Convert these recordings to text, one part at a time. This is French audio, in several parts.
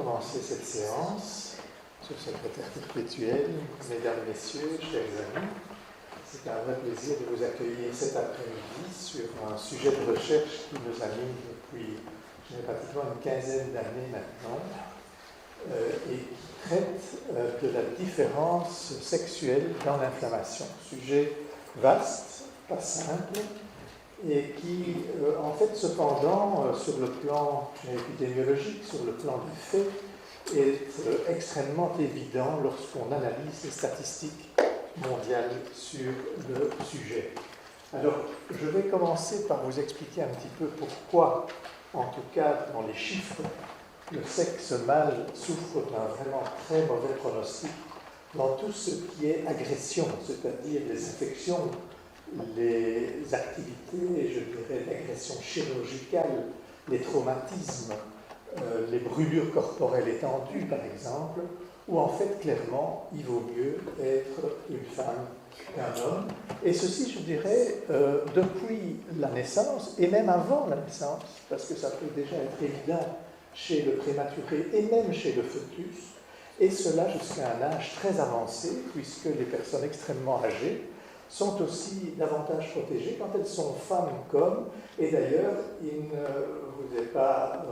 commencer cette séance sur secrétaire perpétuel. Mesdames, Messieurs, chers amis, c'est un vrai plaisir de vous accueillir cet après-midi sur un sujet de recherche qui nous anime depuis pratiquement une quinzaine d'années maintenant et qui traite de la différence sexuelle dans l'inflammation. Sujet vaste, pas simple, et qui, en fait, cependant, sur le plan épidémiologique, sur le plan des faits, est extrêmement évident lorsqu'on analyse les statistiques mondiales sur le sujet. Alors, je vais commencer par vous expliquer un petit peu pourquoi, en tout cas dans les chiffres, le sexe mâle souffre d'un vraiment très mauvais pronostic dans tout ce qui est agression, c'est-à-dire les infections, les activités, je dirais, d'agression chirurgicale, les traumatismes, les brûlures corporelles étendues, par exemple, où en fait, clairement, il vaut mieux être une femme qu'un homme. Et ceci, je dirais, depuis la naissance, et même avant la naissance, parce que ça peut déjà être évident chez le prématuré et même chez le fœtus, et cela jusqu'à un âge très avancé, puisque les personnes extrêmement âgées sont aussi davantage protégées quand elles sont femmes qu'hommes. Et d'ailleurs, il ne vous est pas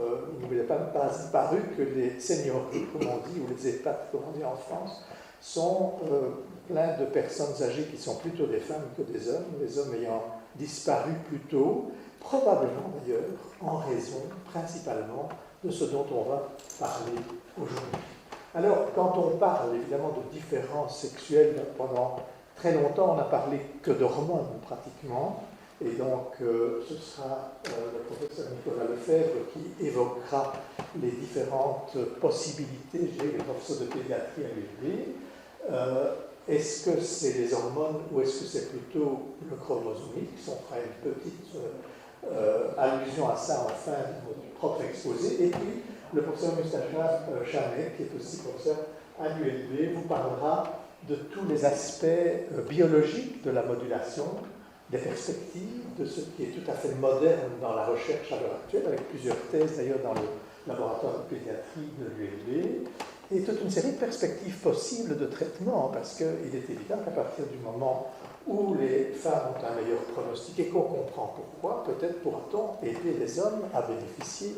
apparu que les seniorités, comme on dit, ou les EHPAD, comme on dit en France, sont pleins de personnes âgées qui sont plutôt des femmes que des hommes, les hommes ayant disparu plus tôt, probablement d'ailleurs en raison principalement de ce dont on va parler aujourd'hui. Alors, quand on parle évidemment de différences sexuelles, pendant très longtemps on n'a parlé que d'hormones pratiquement, et donc ce sera le professeur Nicolas Lefebvre qui évoquera les différentes possibilités. J'ai les professeurs de pédiatrie à l'ULB. Est-ce que c'est les hormones ou est-ce que c'est plutôt le chromosomique? On fera une petite allusion à ça en fin de notre propre exposé. Et puis, le professeur Mustafa Chamet, qui est aussi professeur à l'ULB, vous parlera de tous les aspects biologiques de la modulation, des perspectives, de ce qui est tout à fait moderne dans la recherche à l'heure actuelle, avec plusieurs thèses d'ailleurs dans le laboratoire de pédiatrie de l'ULB, et toute une série de perspectives possibles de traitement, parce qu'il est évident qu'à partir du moment où les femmes ont un meilleur pronostic et qu'on comprend pourquoi, peut-être pourra-t-on aider les hommes à bénéficier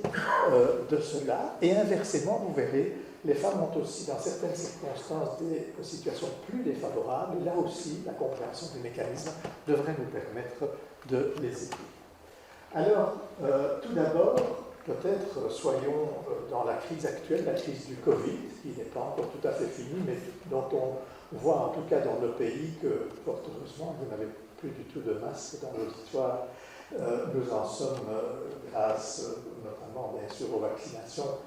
de cela. Et inversement, vous verrez, les femmes ont aussi, dans certaines circonstances, des situations plus défavorables. Et là aussi, la compréhension des mécanismes devrait nous permettre de les aider. Alors, tout d'abord, peut-être soyons dans la crise actuelle, la crise du Covid, qui n'est pas encore tout à fait finie, mais dont on voit en tout cas dans nos pays que, fort heureusement, vous n'avez plus du tout de masque dans l'auditoire. Nous en sommes, grâce notamment bien sûr aux vaccinations,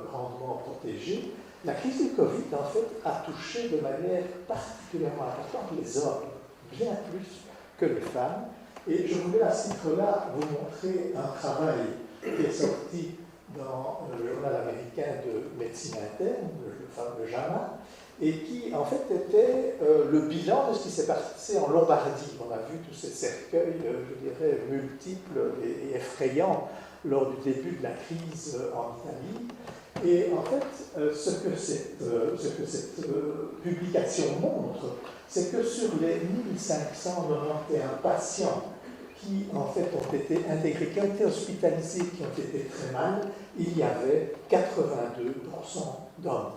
grandement protégés. La crise du Covid, en fait, a touché de manière particulièrement importante les hommes, bien plus que les femmes. Et je voulais à ce titre-là vous montrer un travail qui est sorti dans le journal américain de médecine interne, le fameux JAMA, et qui en fait était le bilan de ce qui s'est passé en Lombardie. On a vu tous ces cercueils, je dirais, multiples et effrayants lors du début de la crise en Italie. Et en fait, ce que cette publication montre, c'est que sur les 1591 patients qui en fait ont été intégrés, qui ont été hospitalisés, qui ont été très mal, il y avait 82% d'hommes.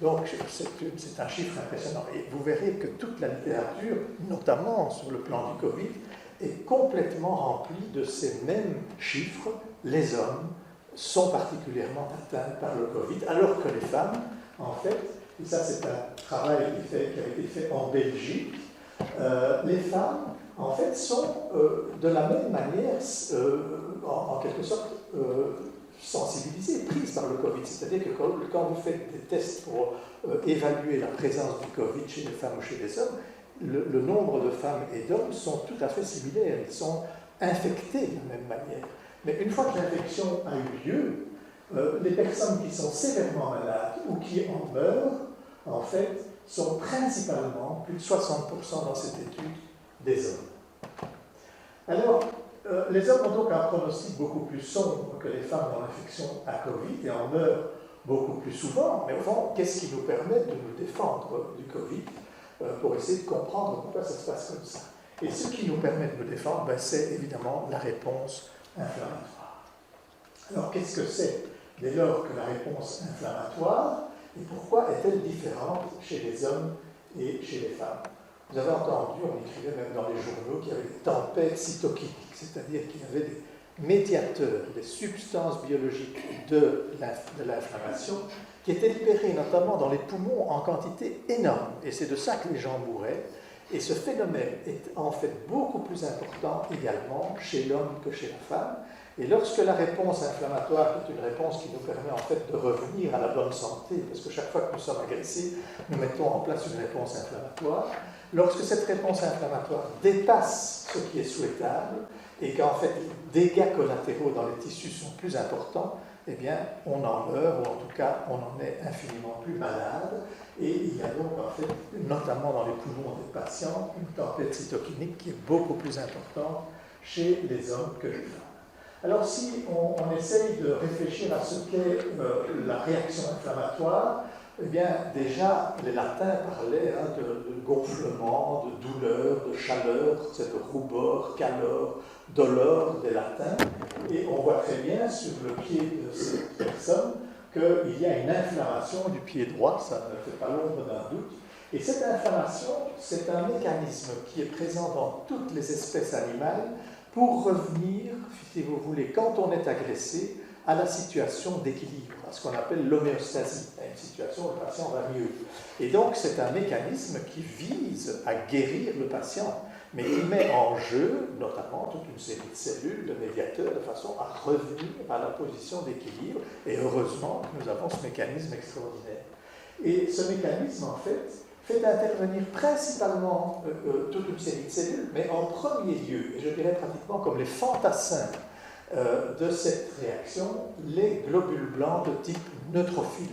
Donc c'est un chiffre impressionnant. Et vous verrez que toute la littérature, notamment sur le plan du Covid, est complètement remplie de ces mêmes chiffres. Les hommes sont particulièrement atteints par le Covid, alors que les femmes, en fait, et ça c'est un travail qui a été fait en Belgique, les femmes, en fait, sont de la même manière, en quelque sorte, sensibilisées, prises par le Covid. C'est-à-dire que quand vous faites des tests pour évaluer la présence du Covid chez les femmes ou chez les hommes, le nombre de femmes et d'hommes sont tout à fait similaires. Ils sont infectés de la même manière. Mais une fois que l'infection a eu lieu, les personnes qui sont sévèrement malades ou qui en meurent, en fait, sont principalement, plus de 60% dans cette étude, des hommes. Alors, les hommes ont donc un pronostic beaucoup plus sombre que les femmes dans l'infection à Covid et en meurent beaucoup plus souvent, mais au fond, qu'est-ce qui nous permet de nous défendre du Covid pour essayer de comprendre pourquoi ça se passe comme ça. Et ce qui nous permet de nous défendre, c'est évidemment la réponse inflammatoire. Alors, qu'est-ce que c'est dès lors que la réponse inflammatoire, et pourquoi est-elle différente chez les hommes et chez les femmes? Vous avez entendu, on écrivait même dans les journaux qu'il y avait des tempêtes cytokiniques, c'est-à-dire qu'il y avait des médiateurs, des substances biologiques de l'inflammation qui étaient libérées notamment dans les poumons en quantité énorme. Et c'est de ça que les gens mouraient. Et ce phénomène est en fait beaucoup plus important également chez l'homme que chez la femme. Et lorsque la réponse inflammatoire est une réponse qui nous permet en fait de revenir à la bonne santé, parce que chaque fois que nous sommes agressés, nous mettons en place une réponse inflammatoire, lorsque cette réponse inflammatoire dépasse ce qui est souhaitable, et qu'en fait les dégâts collatéraux dans les tissus sont plus importants, eh bien on en meurt, ou en tout cas on en est infiniment plus malade. Et il y a donc en fait, notamment dans les poumons des patients, une tempête cytokinique qui est beaucoup plus importante chez les hommes que les femmes. Alors si on essaye de réfléchir à ce qu'est la réaction inflammatoire, eh bien déjà les latins parlaient de gonflement, de douleur, de chaleur, c'est de rubor, calor, dolor des latins, et on voit très bien sur le pied de cette personne qu'il y a une inflammation du pied droit, ça ne fait pas l'ombre d'un doute, et cette inflammation, c'est un mécanisme qui est présent dans toutes les espèces animales pour revenir, si vous voulez, quand on est agressé, à la situation d'équilibre, à ce qu'on appelle l'homéostasie, à une situation où le patient va mieux. Et donc c'est un mécanisme qui vise à guérir le patient, mais qui met en jeu notamment toute une série de cellules, de médiateurs, de façon à revenir à la position d'équilibre, et heureusement que nous avons ce mécanisme extraordinaire. Et ce mécanisme, en fait intervenir principalement toute une série de cellules, mais en premier lieu, et je dirais pratiquement comme les fantassins de cette réaction, les globules blancs de type neutrophile,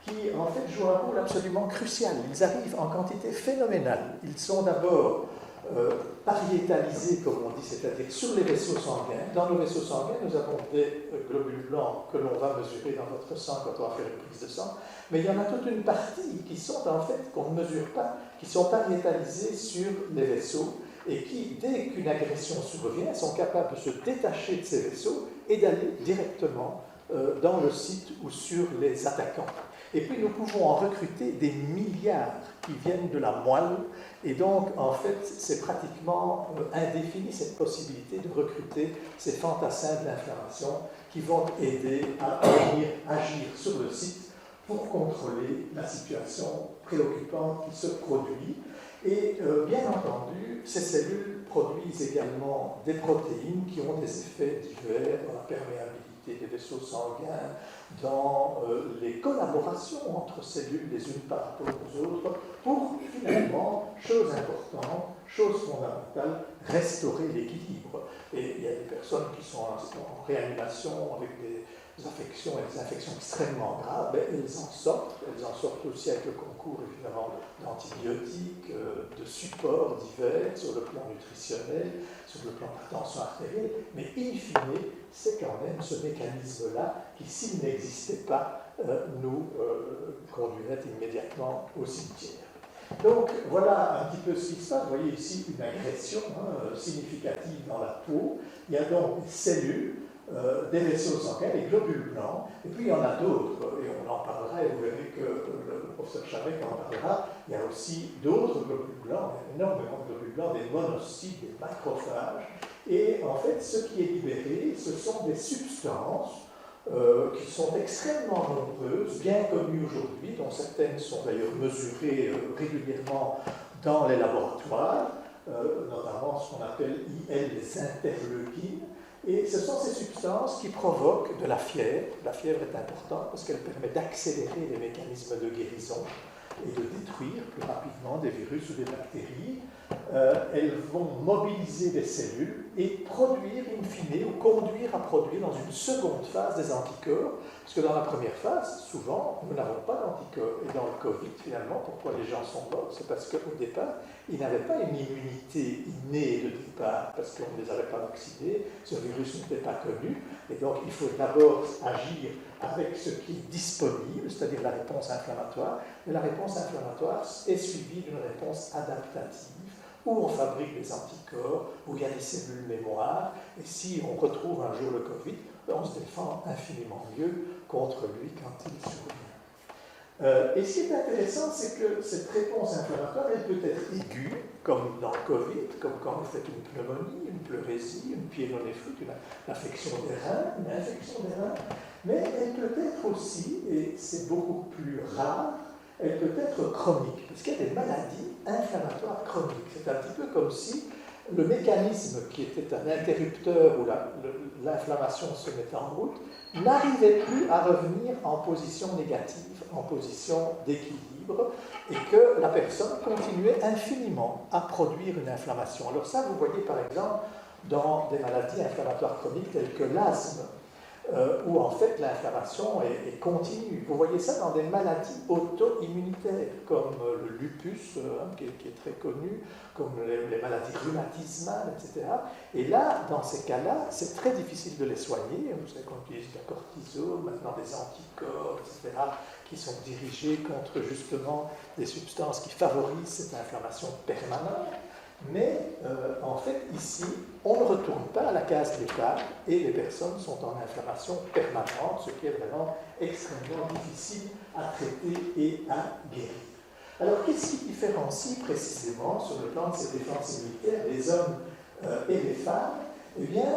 qui en fait jouent un rôle absolument crucial. Ils arrivent en quantité phénoménale. Ils sont d'abord pariétalisés, comme on dit, c'est-à-dire sur les vaisseaux sanguins. Dans nos vaisseaux sanguins, nous avons des globules blancs que l'on va mesurer dans notre sang quand on va faire une prise de sang, mais il y en a toute une partie qui sont en fait, qu'on ne mesure pas, qui sont pariétalisés sur les vaisseaux et qui, dès qu'une agression survient, sont capables de se détacher de ces vaisseaux et d'aller directement dans le site ou sur les attaquants. Et puis nous pouvons en recruter des milliards qui viennent de la moelle, et donc en fait c'est pratiquement indéfini cette possibilité de recruter ces fantassins de l'inflammation qui vont aider à venir agir sur le site pour contrôler la situation préoccupante qui se produit. Et bien entendu, ces cellules produisent également des protéines qui ont des effets divers dans la perméabilité des vaisseaux sanguins, dans les collaborations entre cellules les unes par rapport aux autres, pour finalement, chose importante, chose fondamentale, restaurer l'équilibre. Et il y a des personnes qui sont en réanimation avec des affections et des infections extrêmement graves, mais elles en sortent aussi avec le concours évidemment d'antibiotiques, de supports divers sur le plan nutritionnel, sur le plan de la tension artérielle, mais in fine, c'est quand même ce mécanisme-là qui, s'il n'existait pas, nous conduirait immédiatement au cimetière. Donc voilà un petit peu ce qui se passe. Vous voyez ici une agression significative dans la peau. Il y a donc des cellules, des vaisseaux sanguins, des globules blancs, et puis il y en a d'autres, et on en parlera, et vous verrez que le professeur Chavec en parlera. Il y a aussi d'autres globules blancs, énormément de globules blancs, des monocytes, des macrophages, et en fait ce qui est libéré, ce sont des substances qui sont extrêmement nombreuses, bien connues aujourd'hui, dont certaines sont d'ailleurs mesurées régulièrement dans les laboratoires, notamment ce qu'on appelle les interleukines. Et ce sont ces substances qui provoquent de la fièvre. La fièvre est importante parce qu'elle permet d'accélérer les mécanismes de guérison et de détruire plus rapidement des virus ou des bactéries. Elles vont mobiliser des cellules et produire in fine, ou conduire à produire dans une seconde phase des anticorps, parce que dans la première phase, souvent, nous n'avons pas d'anticorps. Et dans le Covid, finalement, pourquoi les gens sont morts? C'est parce qu'au départ, ils n'avaient pas une immunité innée de départ, parce qu'on ne les avait pas vaccinés, ce virus n'était pas connu, et donc il faut d'abord agir avec ce qui est disponible, c'est-à-dire la réponse inflammatoire, mais la réponse inflammatoire est suivie d'une réponse adaptative, où on fabrique des anticorps, où il y a des cellules mémoire, et si on retrouve un jour le Covid, on se défend infiniment mieux contre lui quand il survient. Et ce qui est intéressant, c'est que cette réponse inflammatoire, elle peut être aiguë, comme dans le Covid, comme quand vous faites une pneumonie, une pleurésie, une pyélonéphrite, une infection des reins, mais elle peut être aussi, et c'est beaucoup plus rare, elle peut être chronique, parce qu'il y a des maladies inflammatoires chroniques. C'est un petit peu comme si le mécanisme qui était un interrupteur où l'inflammation se mettait en route n'arrivait plus à revenir en position négative, en position d'équilibre, et que la personne continuait infiniment à produire une inflammation. Alors ça, vous voyez par exemple dans des maladies inflammatoires chroniques telles que l'asthme, où en fait l'inflammation est continue. Vous voyez ça dans des maladies auto-immunitaires, comme le lupus, qui est très connu, comme les maladies rhumatismales, etc. Et là, dans ces cas-là, c'est très difficile de les soigner. Vous savez qu'on utilise de la cortisone, maintenant des anticorps, etc., qui sont dirigés contre justement des substances qui favorisent cette inflammation permanente. Mais en fait, ici, on ne retourne pas à la case départ et les personnes sont en inflammation permanente, ce qui est vraiment extrêmement difficile à traiter et à guérir. Alors, qu'est-ce qui différencie précisément, sur le plan de ces défenses immunitaires, les hommes et les femmes? Eh bien,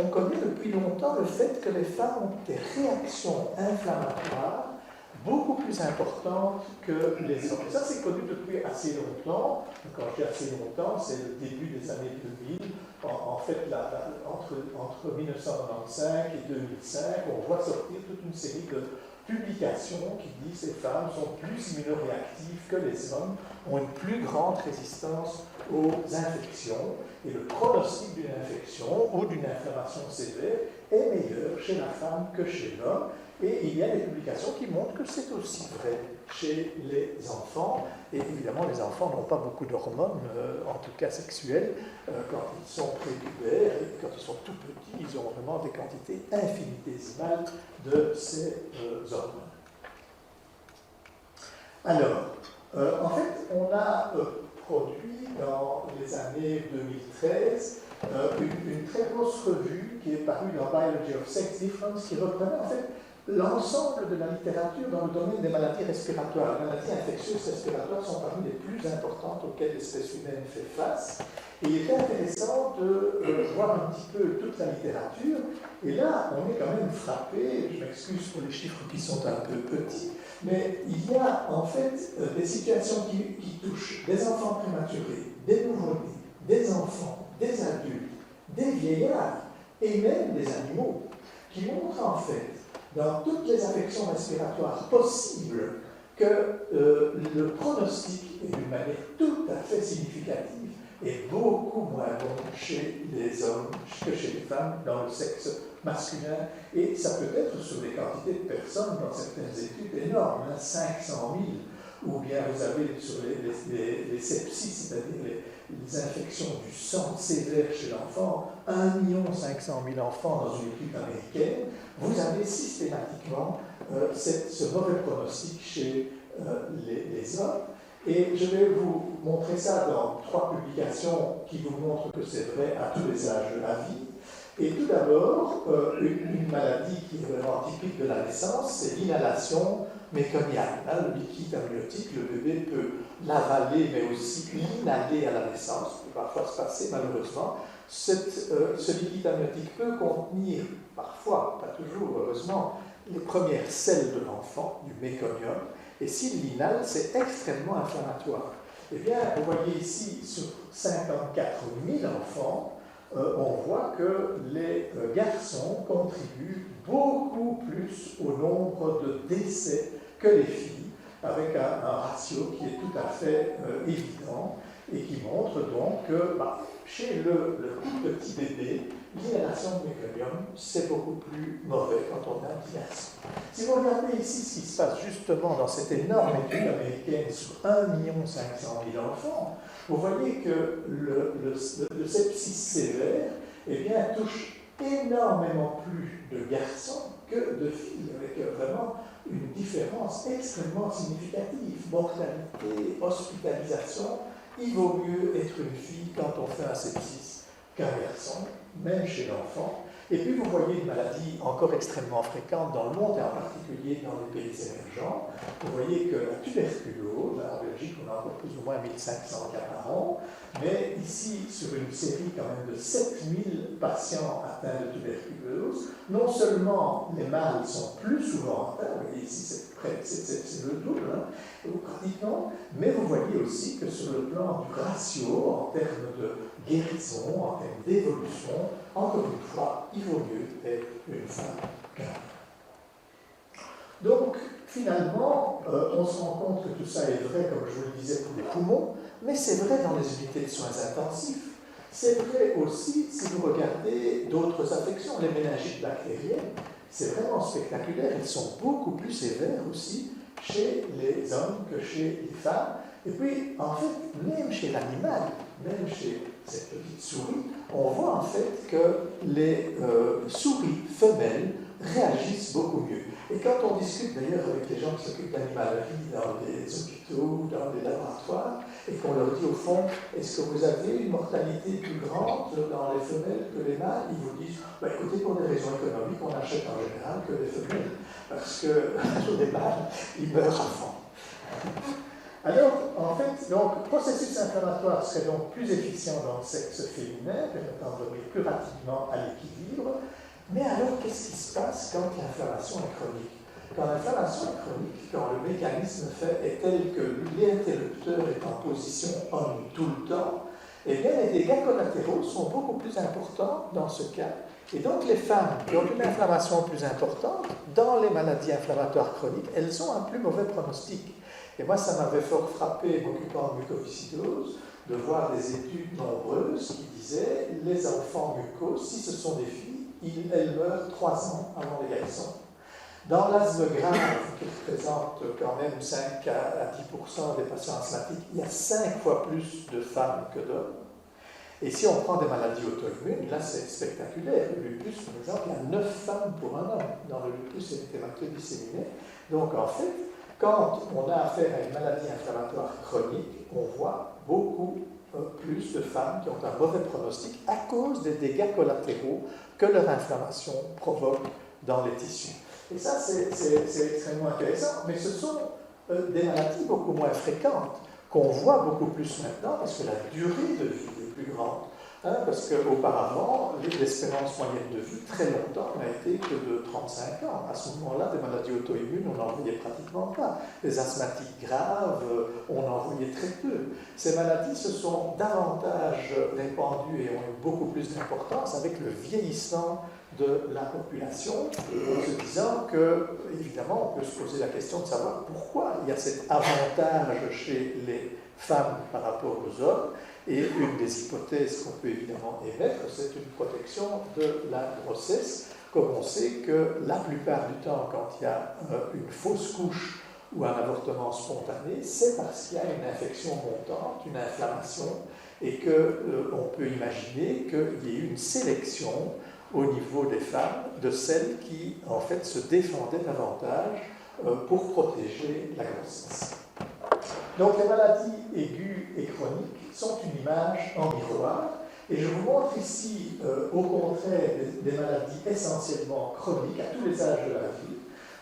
on connaît depuis longtemps le fait que les femmes ont des réactions inflammatoires beaucoup plus importantes que les hommes. Et ça, c'est connu depuis assez longtemps. Quand je dis assez longtemps, c'est le début des années 2000. En fait, entre 1995 et 2005, on voit sortir toute une série de publications qui disent que les femmes sont plus immunoréactives que les hommes, ont une plus grande résistance aux infections, et le pronostic d'une infection ou d'une inflammation sévère est meilleur chez la femme que chez l'homme. Et il y a des publications qui montrent que c'est aussi vrai chez les enfants. Et évidemment, les enfants n'ont pas beaucoup d'hormones, en tout cas sexuelles, quand ils sont prépubères, et quand ils sont tout petits, ils ont vraiment des quantités infinitésimales de ces hormones. Alors, en fait, on a produit dans les années 2013 une très grosse revue qui est parue dans Biology of Sex Difference, qui reprenait en fait l'ensemble de la littérature dans le domaine des maladies respiratoires. Les maladies infectieuses respiratoires sont parmi les plus importantes auxquelles l'espèce humaine fait face. Et il était intéressant de voir un petit peu toute la littérature. Et là, on est quand même frappé, je m'excuse pour les chiffres qui sont un peu petits, mais il y a en fait des situations qui touchent des enfants prématurés, des nouveau-nés, des enfants, des adultes, des vieillards et même des animaux, qui montrent en fait dans toutes les affections respiratoires possibles que le pronostic est d'une manière tout à fait significative est beaucoup moins bon chez les hommes que chez les femmes dans le sexe masculin. Et ça peut être sur des quantités de personnes dans certaines études énormes, 500 000, ou bien vous avez sur les sepsis, c'est-à-dire les infections du sang sévères chez l'enfant, 1 500 000 enfants dans une étude américaine, vous avez systématiquement ce mauvais pronostic chez les hommes. Et je vais vous montrer ça dans 3 publications qui vous montrent que c'est vrai à tous les âges de la vie. Et tout d'abord, une maladie qui est vraiment typique de la naissance, c'est l'inhalation méconiale. Le liquide amniotique, le bébé peut l'avaler, mais aussi l'inhaler à la naissance, qui peut parfois se passer malheureusement. Ce liquide amniotique peut contenir, parfois, pas toujours, heureusement, les premières selles de l'enfant, du méconium. Et s'il l'inhale, c'est extrêmement inflammatoire. Eh bien, vous voyez ici, sur 54 000 enfants, on voit que les garçons contribuent beaucoup plus au nombre de décès que les filles, avec un ratio qui est tout à fait évident. et qui montre donc que chez le tout petit bébé, l'inhalation de méconium, c'est beaucoup plus mauvais quand on a un petit garçon. Si vous regardez ici ce qui se passe justement dans cette énorme étude américaine sur 1 500 000 enfants, vous voyez que le sepsis sévère touche énormément plus de garçons que de filles, avec vraiment une différence extrêmement significative. Mortalité, hospitalisation, il vaut mieux être une fille quand on fait un sepsis qu'un garçon, même chez l'enfant. Et puis vous voyez une maladie encore extrêmement fréquente dans le monde, et en particulier dans les pays émergents. Vous voyez que la tuberculose, en Belgique on a encore plus ou moins 1500 cas par an, mais ici, sur une série quand même de 7000 patients atteints de tuberculose, non seulement les mâles sont plus souvent atteints, vous voyez ici c'est le double, pratiquement, mais vous voyez aussi que sur le plan du ratio, en termes de guérison, en termes d'évolution, encore une fois, il vaut mieux être une femme qu'un homme. Donc, finalement, on se rend compte que tout ça est vrai, comme je vous le disais, pour les poumons, mais c'est vrai dans les unités de soins intensifs. C'est vrai aussi si vous regardez d'autres affections, les méningites bactériennes, c'est vraiment spectaculaire, elles sont beaucoup plus sévères aussi chez les hommes que chez les femmes. Et puis, en fait, même chez l'animal, même chez cette petite souris, on voit en fait que les souris femelles réagissent beaucoup mieux. Et quand on discute d'ailleurs avec les gens qui s'occupent d'animalerie dans les hôpitaux, dans les laboratoires, et qu'on leur dit au fond, est-ce que vous avez une mortalité plus grande dans les femelles que les mâles? Ils vous disent, écoutez, pour des raisons économiques, on achète en général que les femelles, parce que les mâles, ils meurent avant. Alors, en fait, le processus inflammatoire serait donc plus efficient dans le sexe féminin, permettant de revenir plus rapidement à l'équilibre. Mais alors, qu'est-ce qui se passe quand l'inflammation est chronique? Quand l'inflammation est chronique, quand le mécanisme est tel que l'interrupteur est en position on tout le temps, eh bien, les dégâts collatéraux sont beaucoup plus importants dans ce cas. Et donc, les femmes qui ont une inflammation plus importante, dans les maladies inflammatoires chroniques, elles ont un plus mauvais pronostic. Et moi, ça m'avait fort frappé, m'occupant de mucoviscidose, de voir des études nombreuses qui disaient les enfants mucoses, si ce sont des filles, elles meurent 3 ans avant les garçons. Dans l'asthme grave, qui représente quand même 5 à 10% des patients asthmatiques, il y a 5 fois plus de femmes que d'hommes. Et si on prend des maladies auto-immunes, là c'est spectaculaire. Le lupus, par exemple, il y a 9 femmes pour un homme dans le lupus érythémateux disséminé. Donc en fait, quand on a affaire à une maladie inflammatoire chronique, on voit beaucoup plus de femmes qui ont un mauvais pronostic à cause des dégâts collatéraux que leur inflammation provoque dans les tissus. Et ça, c'est extrêmement intéressant, mais ce sont des maladies beaucoup moins fréquentes qu'on voit beaucoup plus maintenant parce que la durée de vie est plus grande. Parce qu'auparavant, l'espérance moyenne de vie, très longtemps, n'a été que de 35 ans. À ce moment-là, des maladies auto-immunes, on n'en voyait pratiquement pas. Les asthmatiques graves, on en voyait très peu. Ces maladies se sont davantage répandues et ont eu beaucoup plus d'importance avec le vieillissement de la population, en se disant que, évidemment, on peut se poser la question de savoir pourquoi il y a cet avantage chez les femmes par rapport aux hommes. Et une des hypothèses qu'on peut évidemment émettre, c'est une protection de la grossesse, comme on sait que la plupart du temps, quand il y a une fausse couche ou un avortement spontané, c'est parce qu'il y a une infection montante, une inflammation, et qu'on peut imaginer qu'il y ait une sélection au niveau des femmes de celles qui, en fait, se défendaient davantage pour protéger la grossesse. Donc les maladies aiguës et chroniques sont une image en miroir, et je vous montre ici, au contraire, des maladies essentiellement chroniques à tous les âges de la vie.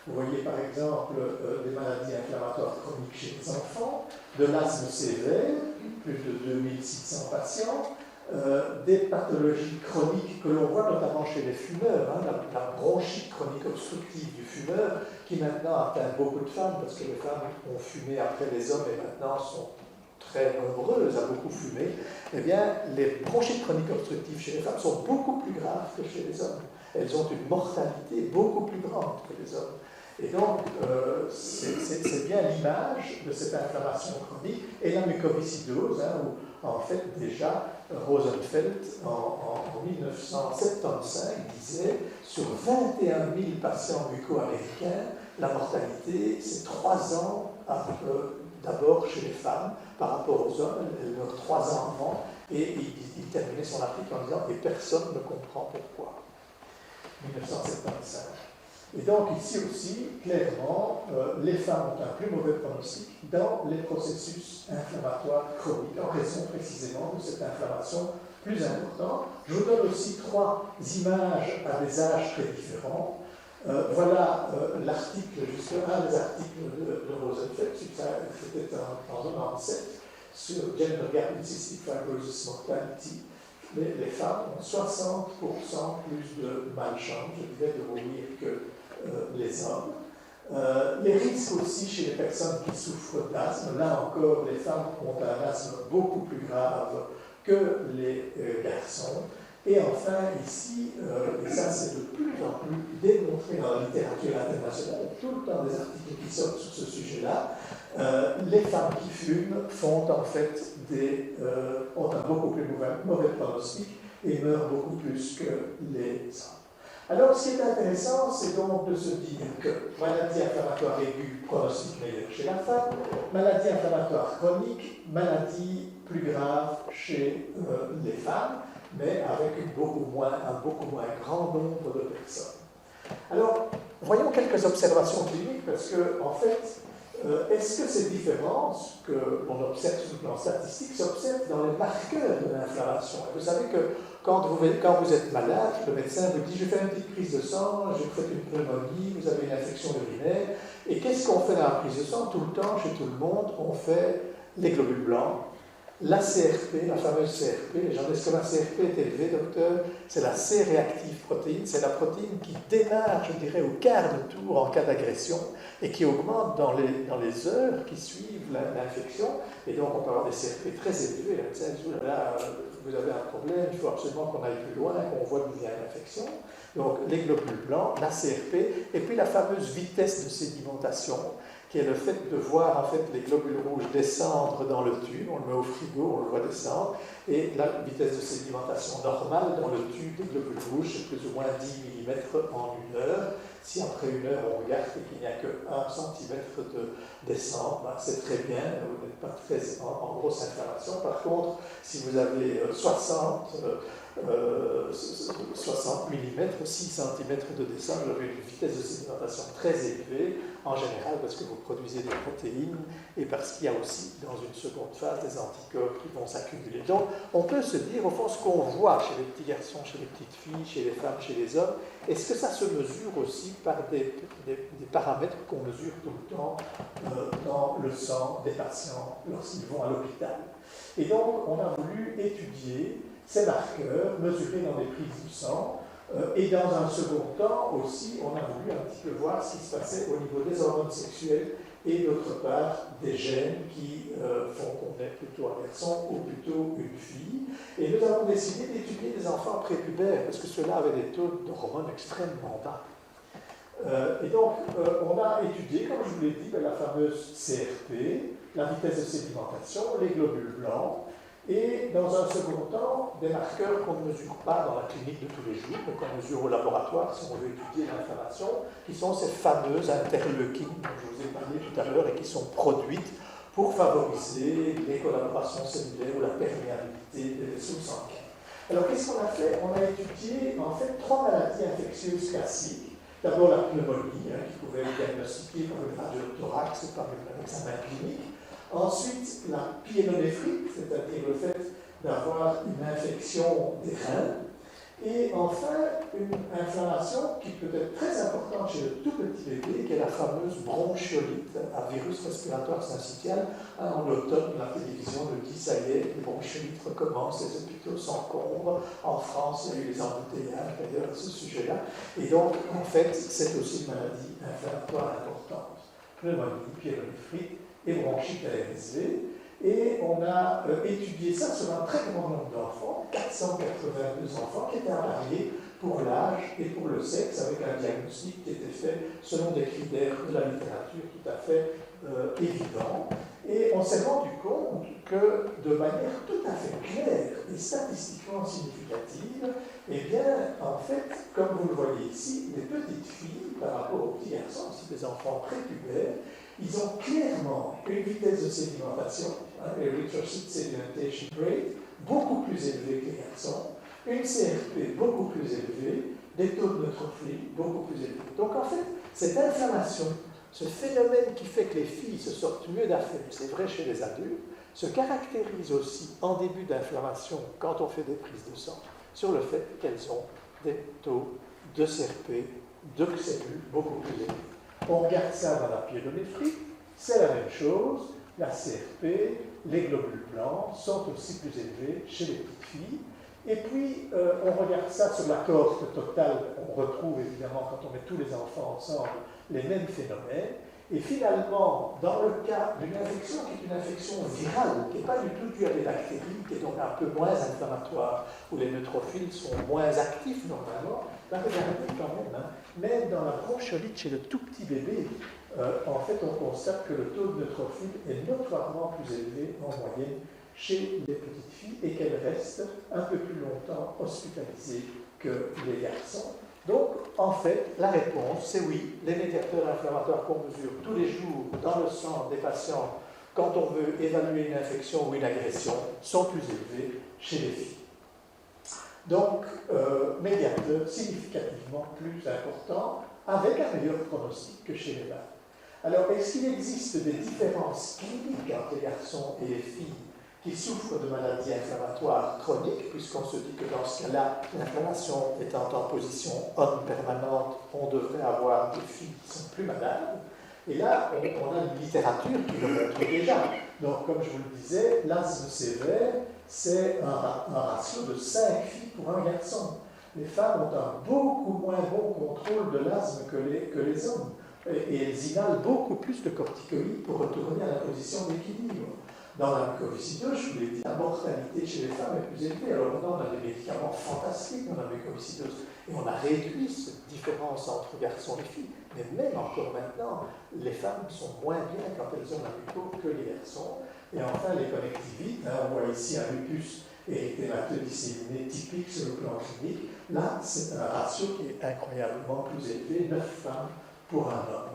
Vous voyez par exemple des maladies inflammatoires chroniques chez les enfants, de l'asthme sévère, plus de 2600 patients, des pathologies chroniques que l'on voit notamment chez les fumeurs, la bronchite chronique obstructive du fumeur, qui maintenant atteint beaucoup de femmes, parce que les femmes ont fumé après les hommes et maintenant sont très nombreuses à beaucoup fumer. Eh bien, les bronchites chroniques obstructives chez les femmes sont beaucoup plus graves que chez les hommes. Elles ont une mortalité beaucoup plus grande que les hommes. Et donc, c'est bien l'image de cette inflammation chronique et la mucoviscidose, où en fait, déjà, Rosenfeld, en 1975, disait sur 21 000 patients bucco-américains, la mortalité, c'est 3 ans d'abord chez les femmes par rapport aux hommes, elle meurt 3 ans avant, et il terminait son article en disant « et personne ne comprend pourquoi ». 1975. Et donc ici aussi, clairement, les femmes ont un plus mauvais pronostic dans les processus inflammatoires chroniques, en raison précisément de cette inflammation plus importante. Je vous donne aussi 3 images à des âges très différents. Voilà l'article, juste un des articles de Rosenfeld, c'était en 1997, sur Gender Gap in Cystic Fibrosis Mortality. Les femmes ont 60% plus de malchance, je dirais, de mourir que les hommes. Les risques aussi chez les personnes qui souffrent d'asthme, là encore, les femmes ont un asthme beaucoup plus grave que les garçons. Et enfin, ici, et ça c'est de plus en plus démontré dans la littérature internationale, tout le temps des articles qui sortent sur ce sujet-là, les femmes qui fument font en fait ont un beaucoup plus mauvais pronostic et meurent beaucoup plus que les hommes. Alors, ce qui est intéressant, c'est donc de se dire que maladie inflammatoire aiguë, pronostic meilleur chez la femme, maladie inflammatoire chronique, maladie plus grave chez les femmes, mais avec un beaucoup moins grand nombre de personnes. Alors, voyons quelques observations cliniques, parce que, en fait, est-ce que ces différences que l'on observe sur le plan statistique s'observent dans les marqueurs de l'inflammation? Vous savez que quand vous êtes malade, le médecin vous dit « je fais une petite prise de sang, je vous fais une pneumonie, vous avez une infection urinaire ». Et qu'est-ce qu'on fait dans la prise de sang? Tout le temps, chez tout le monde, on fait les globules blancs, la CRP, la fameuse CRP. Les gens disent que la CRP est élevée, docteur. C'est la C-réactive protéine, c'est la protéine qui démarre, je dirais, au quart de tour en cas d'agression et qui augmente dans les heures qui suivent l'infection. Et donc, on peut avoir des CRP très élevées. Le médecin dit « là, vous avez un problème, il faut absolument qu'on aille plus loin, qu'on voit d'où vient l'infection ». Donc, les globules blancs, la CRP, et puis la fameuse vitesse de sédimentation, qui est le fait de voir en fait les globules rouges descendre dans le tube, on le met au frigo, on le voit descendre, et la vitesse de sédimentation normale dans le tube des globules rouges, c'est plus ou moins 10 mm en 1 heure. Si après 1 heure on regarde et qu'il n'y a que 1 cm de descente, ben c'est très bien, vous n'êtes pas très en grosse inflammation. Par contre, si vous avez 60 mm, 6 cm de descente, vous avez une vitesse de sédimentation très élevée, en général parce que vous produisez des protéines et parce qu'il y a aussi, dans une seconde phase, des anticorps qui vont s'accumuler. Donc, on peut se dire, au fond, ce qu'on voit chez les petits garçons, chez les petites filles, chez les femmes, chez les hommes, est-ce que ça se mesure aussi par des paramètres qu'on mesure tout le temps dans le sang des patients lorsqu'ils vont à l'hôpital? Et donc, on a voulu étudier ces marqueurs mesurés dans des prises du sang. Et dans un second temps aussi, on a voulu un petit peu voir ce qui se passait au niveau des hormones sexuelles et d'autre part des gènes qui font qu'on est plutôt un garçon ou plutôt une fille. Et nous avons décidé d'étudier des enfants prépubères parce que ceux-là avaient des taux d'hormones extrêmement bas. Et donc, on a étudié, comme je vous l'ai dit, la fameuse CRP, la vitesse de sédimentation, les globules blancs, et dans un second temps, des marqueurs qu'on ne mesure pas dans la clinique de tous les jours, mais qu'on mesure au laboratoire si on veut étudier l'inflammation, qui sont ces fameuses interleukines dont je vous ai parlé tout à l'heure et qui sont produites pour favoriser les collaborations cellulaires ou la perméabilité des vaisseaux sanguins. Alors qu'est-ce qu'on a fait? On a étudié en fait 3 maladies infectieuses classiques. D'abord la pneumonie, qui pouvait être diagnostiquée par une radio de thorax et par un examen clinique. Ensuite, la pyélonéphrite, c'est-à-dire le fait d'avoir une infection des reins. Et enfin, une inflammation qui peut être très importante chez le tout petit bébé, qui est la fameuse bronchiolite à virus respiratoire syncytial. En automne, la télévision nous dit, ça y est, les bronchiolites recommencent, les hôpitaux s'encombrent. En France, il y a eu les embouteillages d'ailleurs à ce sujet-là. Et donc, en fait, c'est aussi une maladie inflammatoire importante. Pneumonie, pyélonéphrite et bronchite à RSV. Et on a étudié ça sur un très grand nombre d'enfants, 482 enfants qui étaient avariés pour l'âge et pour le sexe, avec un diagnostic qui était fait selon des critères de la littérature tout à fait évidents. Et on s'est rendu compte que, de manière tout à fait claire et statistiquement significative, eh bien, en fait, comme vous le voyez ici, les petites filles, par rapport aux petits garçons, aussi des enfants prépubères, ils ont clairement une vitesse de sédimentation, erythrocyte sedimentation rate, beaucoup plus élevée que les garçons, une CRP beaucoup plus élevée, des taux de neutrophilie beaucoup plus élevés. Donc, en fait, cette inflammation, ce phénomène qui fait que les filles se sortent mieux d'affaires, c'est vrai chez les adultes, se caractérise aussi en début d'inflammation, quand on fait des prises de sang, sur le fait qu'elles ont des taux de CRP, de cellules beaucoup plus élevés. On regarde ça dans la pyélonéphrie, c'est la même chose, la CRP, les globules blancs sont aussi plus élevés chez les petites filles. Et puis, on regarde ça sur la cohorte totale, on retrouve évidemment, quand on met tous les enfants ensemble, les mêmes phénomènes. Et finalement, dans le cas d'une infection qui est une infection virale, qui n'est pas du tout due à des bactéries, qui est donc un peu moins inflammatoire, où les neutrophiles sont moins actifs normalement, ben regardez quand même dans la bronchiolite chez le tout petit bébé, en fait, on constate que le taux de neutrophiles est notoirement plus élevé en moyenne chez les petites filles et qu'elles restent un peu plus longtemps hospitalisées que les garçons. Donc, en fait, la réponse, c'est oui, les médiateurs inflammatoires qu'on mesure tous les jours dans le sang des patients quand on veut évaluer une infection ou une agression sont plus élevés chez les filles. Donc, médiateurs significativement plus importants avec un meilleur pronostic que chez les mâles. Alors, est-ce qu'il existe des différences cliniques entre les garçons et les filles qui souffrent de maladies inflammatoires chroniques, puisqu'on se dit que dans ce cas-là, l'inflammation étant en position on permanente, on devrait avoir des filles qui sont plus malades. Et là, on a une littérature qui le montre déjà. Donc, comme je vous le disais, l'asthme sévère, c'est un ratio de 5 filles pour un garçon. Les femmes ont un beaucoup moins bon contrôle de l'asthme que les hommes. Et elles inhalent beaucoup plus de corticoïdes pour retourner à la position d'équilibre. Dans la mucoviscidose, je vous l'ai dit, la mortalité chez les femmes est plus élevée. Alors maintenant, on a des médicaments fantastiques dans la mucoviscidose. Et on a réduit cette différence entre garçons et filles. Mais même encore maintenant, les femmes sont moins bien quand elles ont la muco que les garçons. Et enfin, les connectivites, on voit ici un lupus érythémateux disséminé typique sur le plan clinique. Là, c'est un ratio qui est incroyablement plus élevé, 9 femmes pour un homme.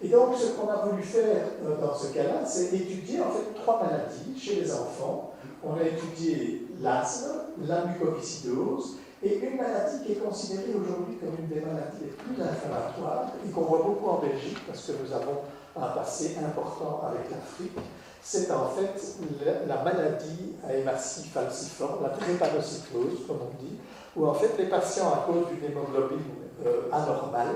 Et donc, ce qu'on a voulu faire dans ce cas-là, c'est étudier en fait 3 maladies chez les enfants. On a étudié l'asthme, la mucoviscidose et une maladie qui est considérée aujourd'hui comme une des maladies les plus inflammatoires et qu'on voit beaucoup en Belgique parce que nous avons un passé important avec l'Afrique. C'est en fait la maladie à hématie falciforme, la drépanocytose, comme on dit, où en fait les patients, à cause d'une hémoglobine anormale,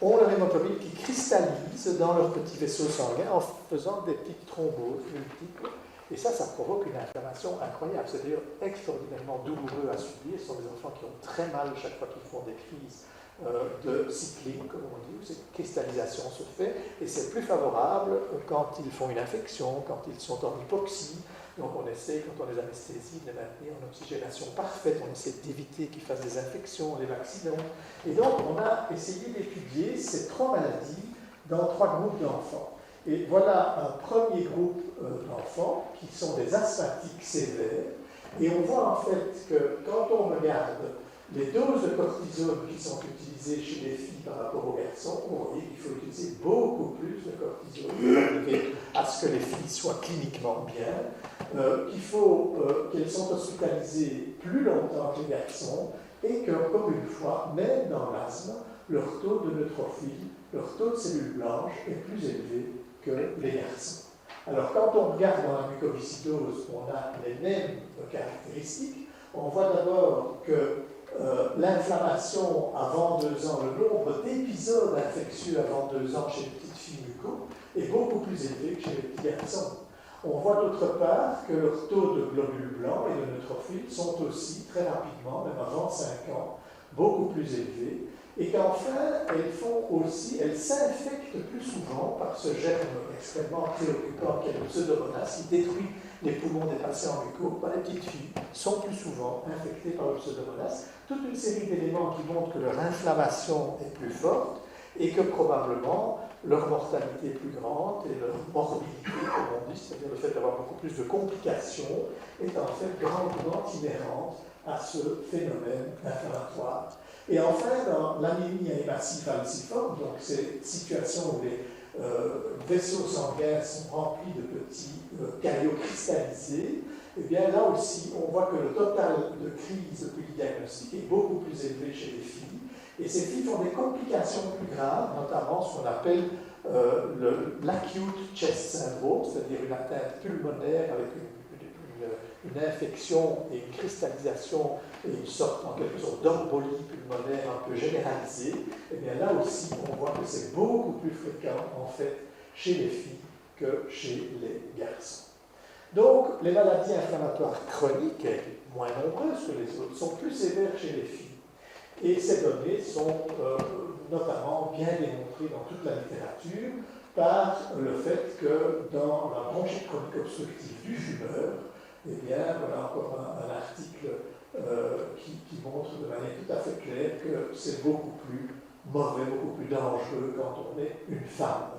ont leur hémoglobine qui cristallise dans leurs petits vaisseaux sanguins en faisant des petites thromboses multiples. Et ça provoque une inflammation incroyable. C'est d'ailleurs extraordinairement douloureux à subir. Ce sont des enfants qui ont très mal chaque fois qu'ils font des crises de cycling, comme on dit, où cette cristallisation se fait. Et c'est plus favorable quand ils font une infection, quand ils sont en hypoxie. Donc on essaie, quand on les anesthésie, de les maintenir en oxygénation parfaite. On essaie d'éviter qu'ils fassent des infections, les vaccinons. Et donc on a essayé d'étudier ces 3 maladies dans 3 groupes d'enfants. Et voilà un premier groupe d'enfants qui sont des asthmatiques sévères. Et on voit en fait que quand on regarde les doses de cortisone qui sont utilisées chez les filles par rapport aux garçons, on voit qu'il faut utiliser beaucoup plus de cortisone pour arriver à ce que les filles soient cliniquement bien, qu'il faut qu'elles soient hospitalisées plus longtemps que les garçons, et qu'encore une fois, même dans l'asthme, leur taux de neutrophiles, leur taux de cellules blanches est plus élevé que les garçons. Alors quand on regarde dans la mucoviscidose, on a les mêmes caractéristiques. On voit d'abord que l'inflammation avant 2 ans, le nombre d'épisodes infectieux avant 2 ans chez les petites filles muco est beaucoup plus élevé que chez les petits garçons. On voit d'autre part que leurs taux de globules blancs et de neutrophiles sont aussi très rapidement, même avant 5 ans, beaucoup plus élevés. Et qu'enfin, elles s'infectent plus souvent par ce germe extrêmement préoccupant qu'est le pseudomonas, qui détruit les poumons des patients mucaux. Les petites filles sont plus souvent infectées par le pseudomonas. Toute une série d'éléments qui montrent que leur inflammation est plus forte et que probablement leur mortalité est plus grande et leur morbidité, comme on dit, c'est-à-dire le fait d'avoir beaucoup plus de complications, est en fait grandement inhérente à ce phénomène inflammatoire. Et enfin, dans l'anémie hématie falciforme, donc ces situations où les vaisseaux sanguins sont remplis de petits caillots cristallisés, et bien là aussi, on voit que le total de crise depuis le diagnostic est beaucoup plus élevé chez les filles. Et ces filles font des complications plus graves, notamment ce qu'on appelle l'acute chest syndrome, c'est-à-dire une atteinte pulmonaire avec une infection et une cristallisation et une sorte, en quelque sorte, d'embolie pulmonaire un peu généralisée. Et bien là aussi, on voit que c'est beaucoup plus fréquent, en fait, chez les filles que chez les garçons. Donc, les maladies inflammatoires chroniques, moins nombreuses que les autres, sont plus sévères chez les filles. Et ces données sont notamment bien démontrées dans toute la littérature par le fait que dans la bronchite chronique obstructive du fumeur, eh bien, voilà encore un article qui montre de manière tout à fait claire que c'est beaucoup plus mauvais, beaucoup plus dangereux quand on est une femme.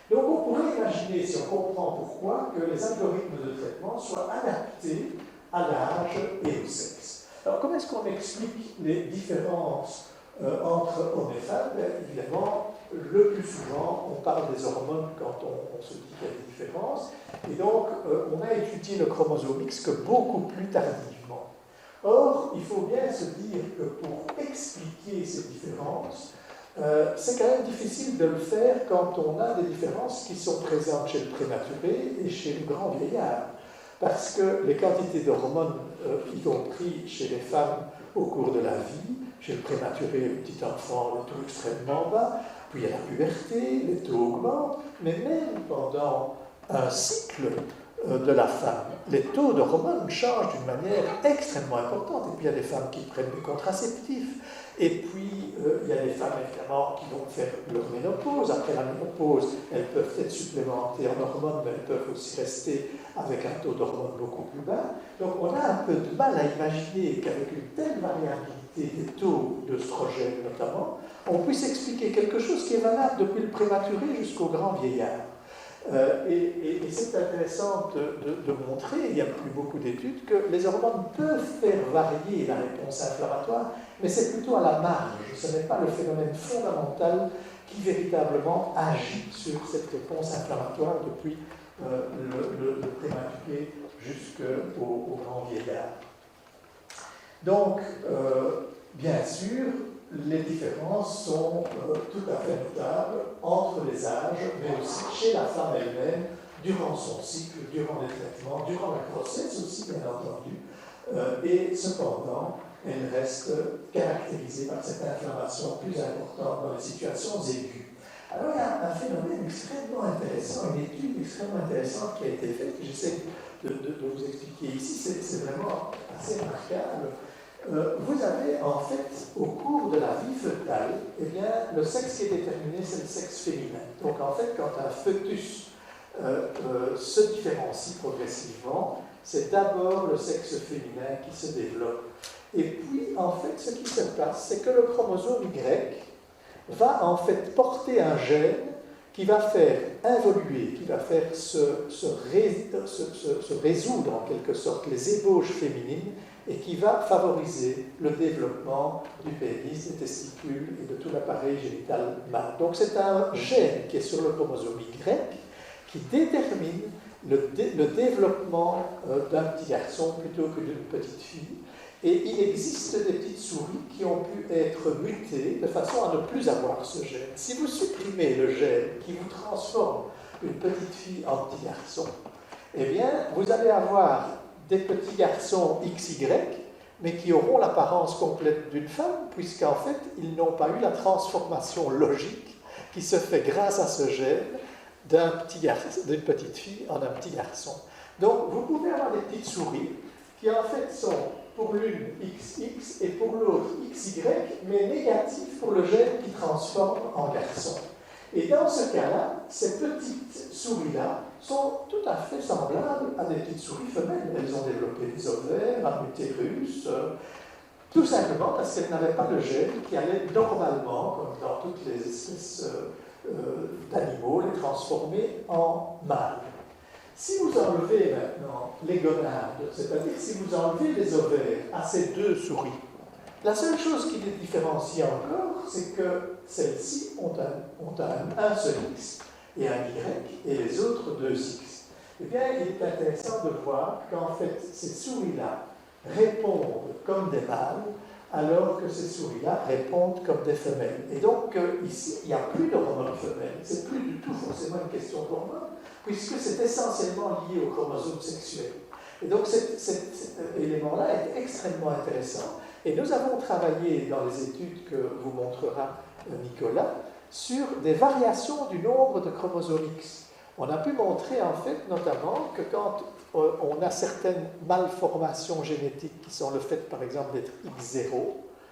Donc on pourrait imaginer, si on comprend pourquoi, que les algorithmes de traitement soient adaptés à l'âge et au sexe. Alors comment est-ce qu'on explique les différences entre hommes et femmes? Évidemment, le plus souvent, on parle des hormones quand on se dit qu'il y a des différences, et donc on a étudié le chromosome X que beaucoup plus tardivement. Or, il faut bien se dire que pour expliquer ces différences, c'est quand même difficile de le faire quand on a des différences qui sont présentes chez le prématuré et chez le grand vieillard. Parce que les quantités d'hormones, y compris chez les femmes au cours de la vie, chez le prématuré, le petit enfant, le taux extrêmement bas, puis il y a la puberté, les taux augmentent, mais même pendant un cycle de la femme, les taux d'hormones changent d'une manière extrêmement importante. Et puis il y a des femmes qui prennent des contraceptifs, et puis il y a des femmes évidemment qui vont faire leur ménopause. Après la ménopause, elles peuvent être supplémentées en hormones, mais elles peuvent aussi rester avec un taux d'hormones beaucoup plus bas. Donc on a un peu de mal à imaginer qu'avec une telle variabilité des taux d'œstrogènes notamment, on puisse expliquer quelque chose qui est valable depuis le prématuré jusqu'au grand vieillard. Et c'est intéressant de montrer, il n'y a plus beaucoup d'études, que les hormones peuvent faire varier la réponse inflammatoire, mais c'est plutôt à la marge. Ce n'est pas le phénomène fondamental qui véritablement agit sur cette réponse inflammatoire depuis le prématuré jusqu'au grand vieillard. Donc, bien sûr, les différences sont tout à fait notables entre les âges, mais aussi chez la femme elle-même, durant son cycle, durant les traitements, durant la grossesse aussi, bien entendu. Et cependant, elle reste caractérisée par cette inflammation plus importante dans les situations aiguës. Alors, il y a un phénomène extrêmement intéressant, une étude extrêmement intéressante qui a été faite, que j'essaie de vous expliquer ici, c'est vraiment assez remarquable. Vous avez en fait, au cours de la vie fœtale, eh bien, le sexe qui est déterminé, c'est le sexe féminin. Donc en fait, quand un fœtus se différencie progressivement, c'est d'abord le sexe féminin qui se développe. Et puis, en fait, ce qui se passe, c'est que le chromosome Y va en fait porter un gène qui va faire évoluer, qui va faire se résoudre en quelque sorte les ébauches féminines et qui va favoriser le développement du pénis, des testicules et de tout l'appareil génital mâle. Donc c'est un gène qui est sur le chromosome Y qui détermine le développement d'un petit garçon plutôt que d'une petite fille. Et il existe des petites souris qui ont pu être mutées de façon à ne plus avoir ce gène. Si vous supprimez le gène qui vous transforme une petite fille en petit garçon, eh bien, vous allez avoir des petits garçons XY, mais qui auront l'apparence complète d'une femme, puisqu'en fait, ils n'ont pas eu la transformation logique qui se fait grâce à ce gène d'une petite fille en un petit garçon. Donc, vous pouvez avoir des petites souris qui, en fait, sont pour l'une XX et pour l'autre XY, mais négatifs pour le gène qui transforme en garçon. Et dans ce cas-là, ces petites souris-là sont tout à fait semblables à des petites souris femelles. Elles ont développé des ovaires, un utérus, tout simplement parce qu'elles n'avaient pas le gène qui allait normalement, comme dans toutes les espèces d'animaux, les transformer en mâles. Si vous enlevez maintenant les gonades, c'est-à-dire si vous enlevez les ovaires à ces deux souris, la seule chose qui les différencie encore, c'est que celles-ci ont un seul X et un Y, et les autres deux X. Eh bien, il est intéressant de voir qu'en fait, ces souris-là répondent comme des mâles, alors que ces souris-là répondent comme des femelles. Et donc, ici, il n'y a plus d'hormones femelles. C'est plus du tout forcément une question d'hormones, puisque c'est essentiellement lié au chromosome sexuel. Et donc, cet élément-là est extrêmement intéressant. Et nous avons travaillé dans les études que vous montrera Nicolas sur des variations du nombre de chromosomes X. On a pu montrer en fait notamment que quand on a certaines malformations génétiques qui sont le fait par exemple d'être X0,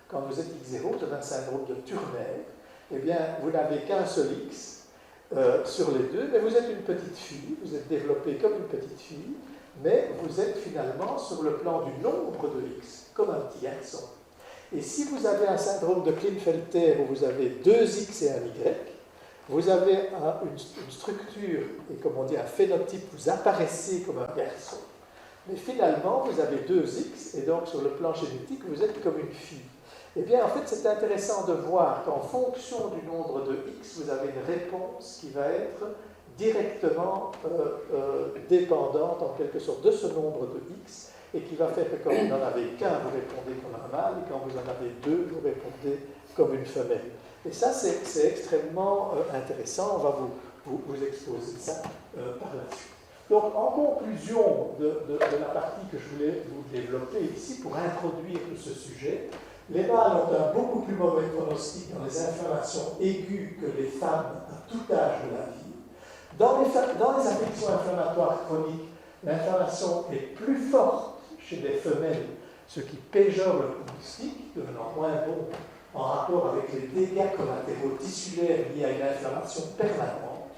quand vous êtes X0, vous avez un syndrome de Turner, eh bien vous n'avez qu'un seul X sur les deux, mais vous êtes une petite fille, vous êtes développée comme une petite fille, mais vous êtes finalement sur le plan du nombre de X, comme un petit garçon. Et si vous avez un syndrome de Klinefelter où vous avez deux X et un Y, vous avez une structure, et comme on dit un phénotype, vous apparaissez comme un garçon. Mais finalement, vous avez deux X, et donc sur le plan génétique, vous êtes comme une fille. Eh bien, en fait, c'est intéressant de voir qu'en fonction du nombre de X, vous avez une réponse qui va être directement dépendante, en quelque sorte, de ce nombre de X, et qui va faire que quand vous n'en avez qu'un, vous répondez comme un mâle, et quand vous en avez deux, vous répondez comme une femelle. Et ça, c'est extrêmement intéressant. On va vous exposer ça par la suite. Donc, en conclusion de la partie que je voulais vous développer ici pour introduire ce sujet, les mâles ont un beaucoup plus mauvais pronostic dans les inflammations aiguës que les femmes à tout âge de la vie. Dans les affections inflammatoires chroniques, l'inflammation est plus forte chez les femelles, ce qui péjore le pronostic, devenant moins bon en rapport avec les dégâts collatéraux tissulaires liés à une inflammation permanente.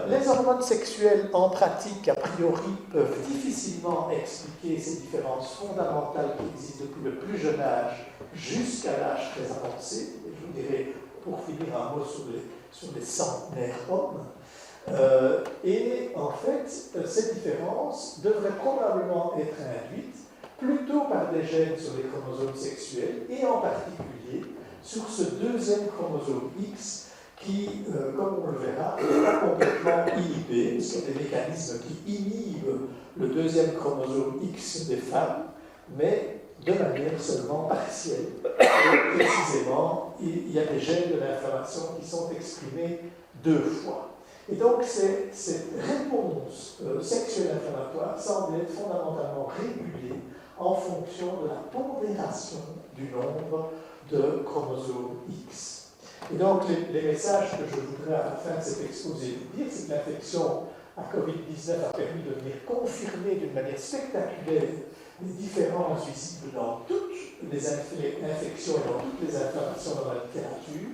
Les hormones sexuelles, en pratique, a priori, peuvent difficilement expliquer ces différences fondamentales qui existent depuis le plus jeune âge jusqu'à l'âge très avancé. Et je vous dirai, pour finir, un mot sur les centenaires hommes. Et en fait, ces différences devraient probablement être induites plutôt par des gènes sur les chromosomes sexuels, et en particulier sur ce deuxième chromosome X qui, comme on le verra, n'est pas complètement inhibé. Ce sont des mécanismes qui inhibent le deuxième chromosome X des femmes, mais de manière seulement partielle. Et précisément, il y a des gènes de l'inflammation qui sont exprimés deux fois. Et donc, cette réponse sexuelle inflammatoire semble être fondamentalement régulée en fonction de la pondération du nombre de chromosomes X. Et donc, les messages que je voudrais à la fin de cet exposé vous dire, c'est que l'infection à Covid-19 a permis de venir confirmer d'une manière spectaculaire les différences visibles dans toutes les infections et dans toutes les inflammations dans la littérature,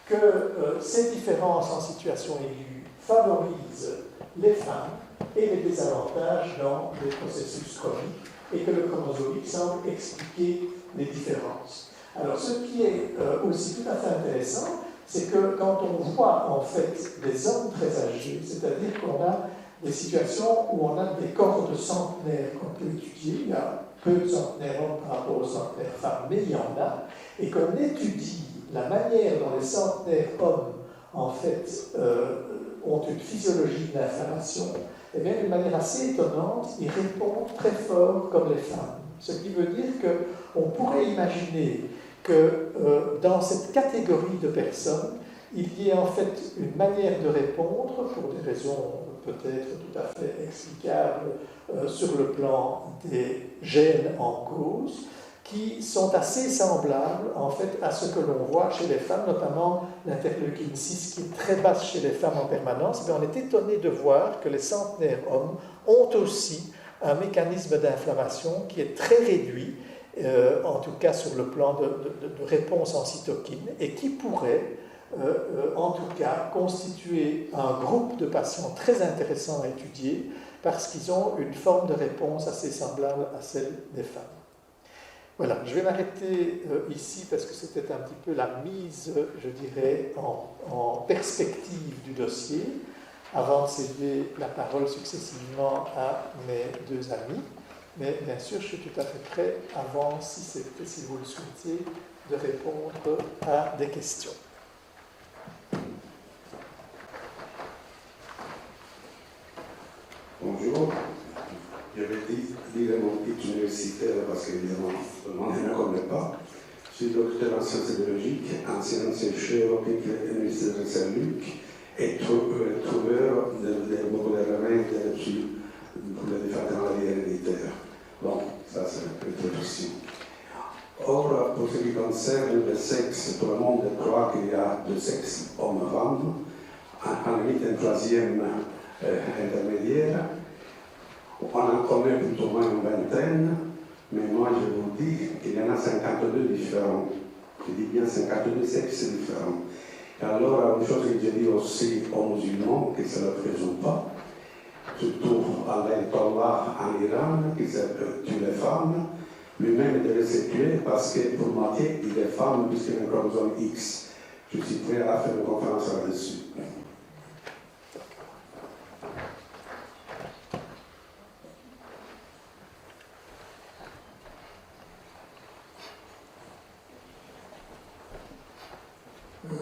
que ces différences en situation aiguë favorisent les femmes et les désavantagent dans les processus chroniques, et que le chromosome X semble expliquer les différences. Alors, ce qui est aussi tout à fait intéressant, c'est que quand on voit en fait des hommes très âgés, c'est-à-dire qu'on a des situations où on a des corps de centenaires qu'on peut étudier, il y a peu de centenaires hommes par rapport aux centenaires femmes, mais il y en a, et qu'on étudie la manière dont les centenaires hommes, en fait, ont une physiologie de l'inflammation, et bien d'une manière assez étonnante, ils répondent très fort comme les femmes. Ce qui veut dire qu'on pourrait imaginer que dans cette catégorie de personnes, il y ait en fait une manière de répondre, pour des raisons peut-être tout à fait explicables sur le plan des gènes en cause, qui sont assez semblables en fait à ce que l'on voit chez les femmes, notamment l'interleukine 6 qui est très basse chez les femmes en permanence. Mais on est étonné de voir que les centenaires hommes ont aussi un mécanisme d'inflammation qui est très réduit, en tout cas sur le plan de réponse en cytokine, et qui pourrait en tout cas constituer un groupe de patients très intéressant à étudier parce qu'ils ont une forme de réponse assez semblable à celle des femmes. Voilà, je vais m'arrêter ici parce que c'était un petit peu la mise, je dirais, en perspective du dossier, avant de céder la parole successivement à mes deux amis. Mais bien sûr, je suis tout à fait prêt, avant, si vous le souhaitiez, de répondre à des questions. Bonjour. Je vais lire mon titre universitaire parce qu'évidemment, tout le monde ne me connaît pas. Je suis docteur en sciences biologiques, ancien chercheur à l'Université de Saint-Luc et trouveur de beaucoup de remèdes pour les différentes maladies héréditaires. Bon, ça c'est une introduction. Or, pour ce qui concerne le sexe, tout le monde croit qu'il y a deux sexes, hommes et femmes, en limite un troisième intermédiaire. On en connaît plutôt moins une vingtaine, mais moi je vous dis qu'il y en a 52 différents. Je dis bien 52 sexes différents. Et alors, une chose que je dis aussi aux musulmans, que ça ne le faisons pas, surtout à l'Ayatollah en Iran, qui tue les femmes, lui-même devait se tuer parce que pour moitié il est femme puisqu'il a un chromosome X. Je suis prêt à faire une conférence là-dessus.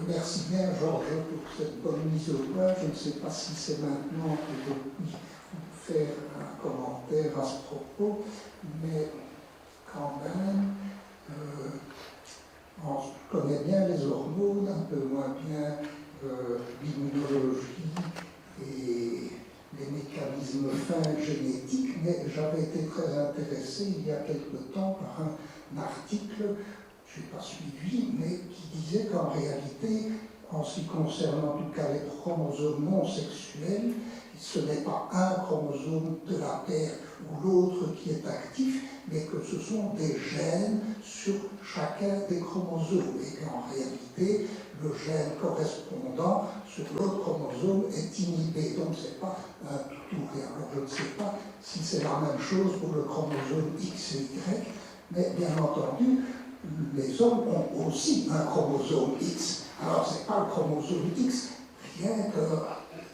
Merci bien, Georges, pour cette bonne mise au point. Je ne sais pas si c'est maintenant que je puis faire un commentaire à ce propos, mais quand même, on connaît bien les hormones, un peu moins bien l'immunologie et les mécanismes fins génétiques, mais j'avais été très intéressé il y a quelque temps par un article, je n'ai pas suivi, mais qui disait qu'en réalité, en ce qui concerne en tout cas les chromosomes non sexuels, ce n'est pas un chromosome de la paire ou l'autre qui est actif, mais que ce sont des gènes sur chacun des chromosomes, et qu'en réalité, le gène correspondant sur l'autre chromosome est inhibé. Donc ce n'est pas un tout. Et alors je ne sais pas si c'est la même chose pour le chromosome X et Y, mais bien entendu, les hommes ont aussi un chromosome X. Alors, ce n'est pas le chromosome X, rien que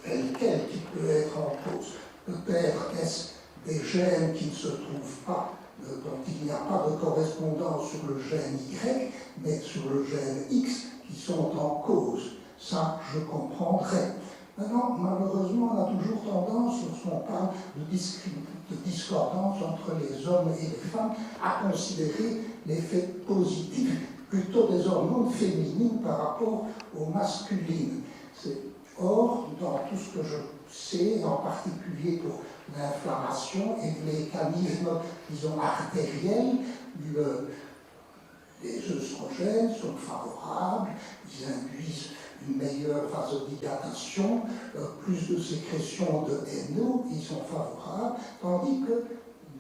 tel quel qui peut être en cause. Peut-être est-ce des gènes qui ne se trouvent pas, dont il n'y a pas de correspondance sur le gène Y, mais sur le gène X qui sont en cause. Ça, je comprendrais. Maintenant, malheureusement, on a toujours tendance, lorsqu'on parle de discordance entre les hommes et les femmes, à considérer l'effet positif plutôt des hormones féminines par rapport aux masculines. Or, dans tout ce que je sais, en particulier pour l'inflammation et les mécanismes, disons, artériels, les œstrogènes sont favorables, ils induisent une meilleure vasodilatation, plus de sécrétion de NO, ils sont favorables, tandis que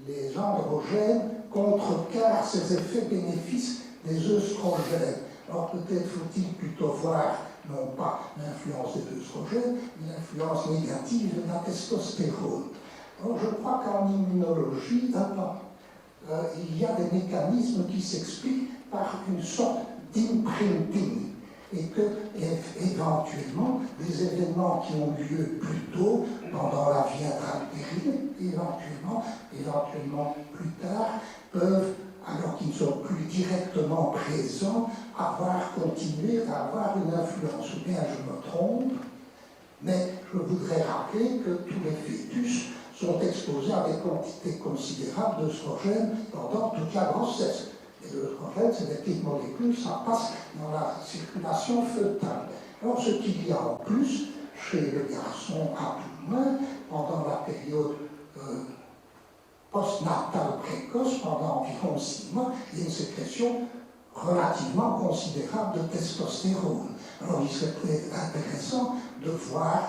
les androgènes contrecarrent ces effets bénéfices des œstrogènes. Alors peut-être faut-il plutôt voir, non pas l'influence des œstrogènes, mais l'influence négative de la testostérone. Alors je crois qu'en immunologie, il y a des mécanismes qui s'expliquent par une sorte d'imprinting, et que, éventuellement, des événements qui ont lieu plus tôt, pendant la vie intra-utérine, éventuellement plus tard, peuvent, alors qu'ils ne sont plus directement présents, continuer à avoir une influence. Ou bien je me trompe, mais je voudrais rappeler que tous les fœtus sont exposés à des quantités considérables d'œstrogènes pendant toute la grossesse. Et l'œstrogène, c'est des petites molécules, ça passe dans la circulation fœtale. Alors, ce qu'il y a en plus, chez le garçon à tout le moins, pendant la période postnatale précoce, pendant environ 6 mois, il y a une sécrétion relativement considérable de testostérone. Alors, il serait très intéressant de voir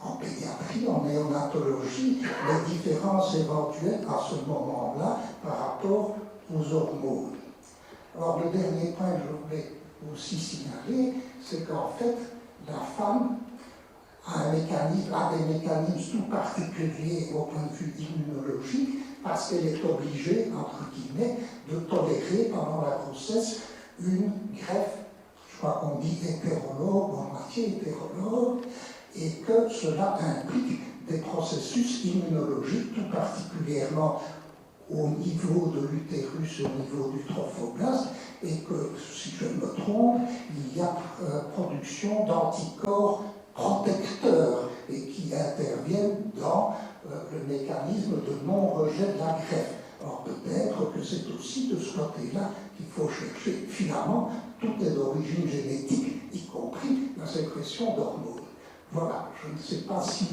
en pédiatrie, en néonatologie, les différences éventuelles à ce moment-là par rapport aux hormones. Alors le dernier point que je voulais aussi signaler, c'est qu'en fait, la femme a des mécanismes tout particuliers au point de vue immunologique, parce qu'elle est obligée, entre guillemets, de tolérer pendant la grossesse une greffe, je crois qu'on dit hétérologue, ou en moitié hétérologue, et que cela implique des processus immunologiques, tout particulièrement au niveau de l'utérus, au niveau du trophoblast, et que, si je me trompe, il y a production d'anticorps protecteurs et qui interviennent dans le mécanisme de non-rejet de la greffe. Alors peut-être que c'est aussi de ce côté-là qu'il faut chercher. Finalement, tout est d'origine génétique, y compris la sécrétion d'hormones. Voilà, je ne sais pas si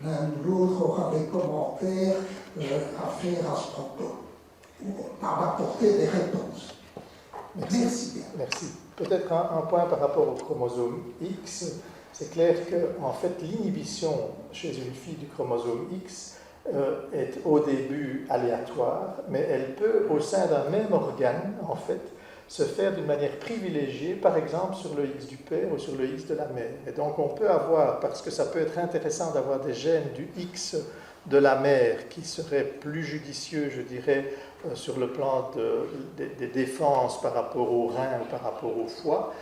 l'un ou l'autre aura des commentaires à faire à ce propos, ou à apporter des réponses. Merci bien. Merci. Peut-être un point par rapport au chromosome X. C'est clair qu'en fait, l'inhibition chez une fille du chromosome X est au début aléatoire, mais elle peut, au sein d'un même organe, en fait, se faire d'une manière privilégiée, par exemple sur le X du père ou sur le X de la mère. Et donc on peut avoir, parce que ça peut être intéressant d'avoir des gènes du X de la mère qui seraient plus judicieux, je dirais, sur le plan des défenses par rapport au rein ou par rapport au foie.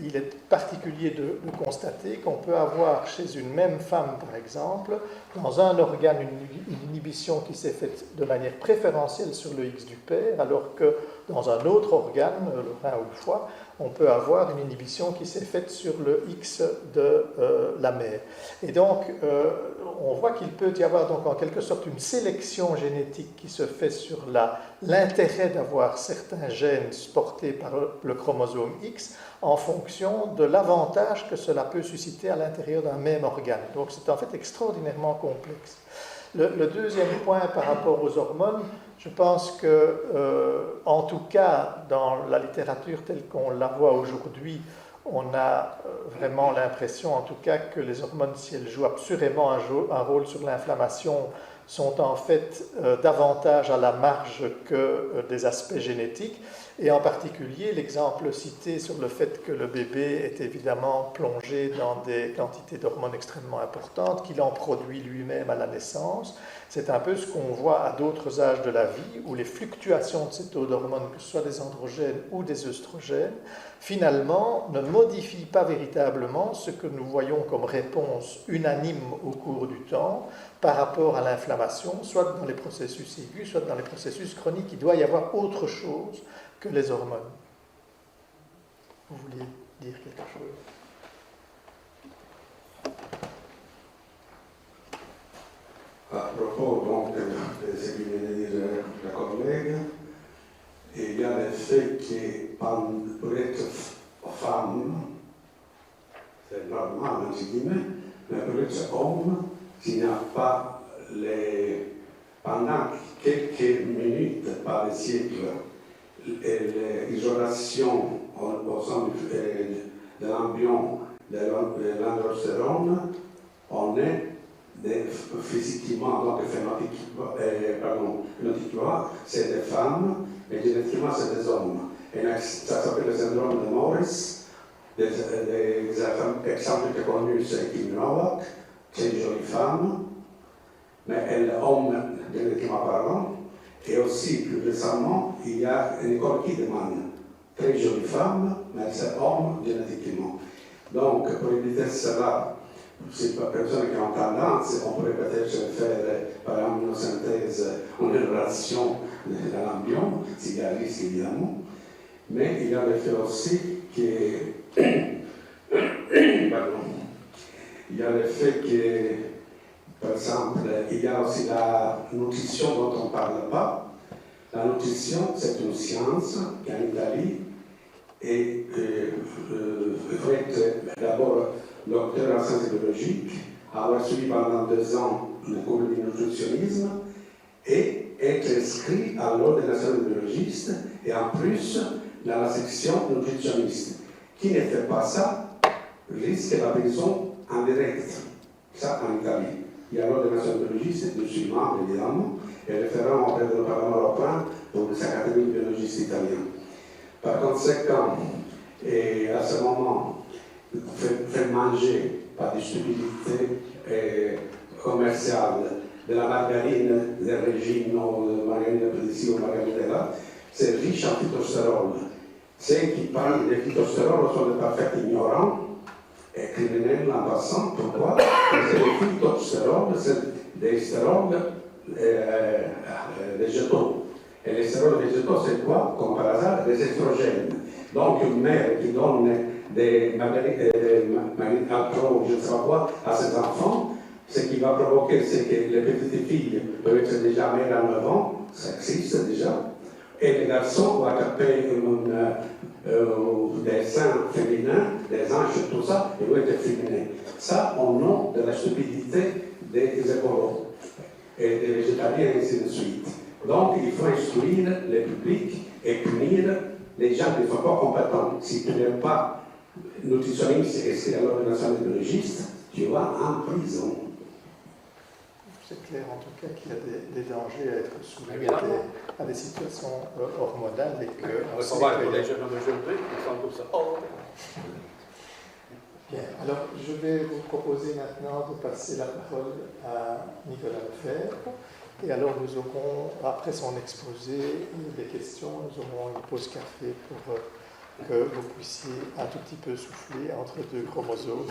Il est particulier de constater qu'on peut avoir chez une même femme, par exemple, dans un organe une inhibition qui s'est faite de manière préférentielle sur le X du père, alors que dans un autre organe, le rein ou le foie, on peut avoir une inhibition qui s'est faite sur le X de la mère. Et donc, on voit qu'il peut y avoir donc en quelque sorte une sélection génétique qui se fait sur l'intérêt d'avoir certains gènes portés par le chromosome X en fonction de l'avantage que cela peut susciter à l'intérieur d'un même organe. Donc c'est en fait extraordinairement complexe. Le deuxième point par rapport aux hormones, je pense que, en tout cas, dans la littérature telle qu'on la voit aujourd'hui, on a vraiment l'impression, en tout cas, que les hormones, si elles jouent assurément un rôle sur l'inflammation, sont en fait davantage à la marge que des aspects génétiques. Et en particulier, l'exemple cité sur le fait que le bébé est évidemment plongé dans des quantités d'hormones extrêmement importantes, qu'il en produit lui-même à la naissance, c'est un peu ce qu'on voit à d'autres âges de la vie, où les fluctuations de ces taux d'hormones, que ce soit des androgènes ou des œstrogènes, finalement ne modifient pas véritablement ce que nous voyons comme réponse unanime au cours du temps par rapport à l'inflammation, soit dans les processus aigus, soit dans les processus chroniques. Il doit y avoir autre chose que les hormones. Vous vouliez dire quelque chose ? À propos donc de ce que vient de dire la collègue, il y a le fait que pour être femme, c'est normal, entre guillemets, mais pour être homme, s'il n'y a pas pendant quelques minutes par siècle, l'isolation au sein de l'embryon de l'androstérone, on est physiquement, donc phénotypiquement, c'est des femmes, mais génétiquement, c'est des hommes. Et ça s'appelle le syndrome de Morris. Des exemples que connus, c'est Kim Novak, c'est une jolie femme, mais elle est homme génétiquement parlant. Et aussi, plus récemment, il y a Nicole Kidman, très jolie femme, mais c'est homme génétiquement. Donc, pour éviter cela, ces personnes qui ont tendance, on pourrait peut-être faire, par exemple, une synthèse, une relation de l'embryon, s'il y a risque évidemment. Mais il y a le fait aussi que. Pardon. Il y a le fait que, par exemple, il y a aussi la nutrition dont on ne parle pas. La nutrition, c'est une science qui en Italie et faut être d'abord docteur en sciences biologiques, avoir suivi pendant 2 ans le cours de nutritionnisme et être inscrit à l'ordre national des biologistes et en plus dans la section nutritionniste. Qui ne fait pas ça risque la prison en direct. Ça en Italie. Il y a l'ordre national des biologistes, je suis membre évidemment, et référent auprès du Parlement européen pour les 50 000 biologistes italiens. Par conséquent, et à ce moment, faire manger par des stupidité commerciale de la margarine del régime, ou margarine Aperici ou margarine de là, c'est riche en phytostérol. Ceux qui parlent de phytostérol sont de parfaits ignorants et criminels en passant. Pourquoi? Parce que le phytostérol, c'est des stérols végétaux. Et les stérols végétaux, c'est quoi? Comme par hasard, des estrogènes. Donc, une mère qui donne des margarines alpro, je ne sais pas quoi, à ses enfants, ce qui va provoquer, c'est que les petites filles peuvent être déjà mères à 9 ans, ça existe déjà, et les garçons vont attraper des seins féminins, des hanches, tout ça, et vont être féminins. Ça, au nom de la stupidité des écolos et des végétariens, et ainsi de suite. Donc, il faut instruire le public et punir les gens qui ne sont pas compétents. Si tu n'es pas nutritionniste et inscrit à l'ordination de biologiste, tu vas en prison. C'est clair en tout cas qu'il y a des dangers à être soumis à des situations hormonales et que... On va aller pour les jeunes aujourd'hui, ils sont comme ça. Oh. Bien, alors je vais vous proposer maintenant de passer la parole à Nicolas Lefebvre. Et alors nous aurons, après son exposé et des questions, nous aurons une pause café pour que vous puissiez un tout petit peu souffler entre deux chromosomes.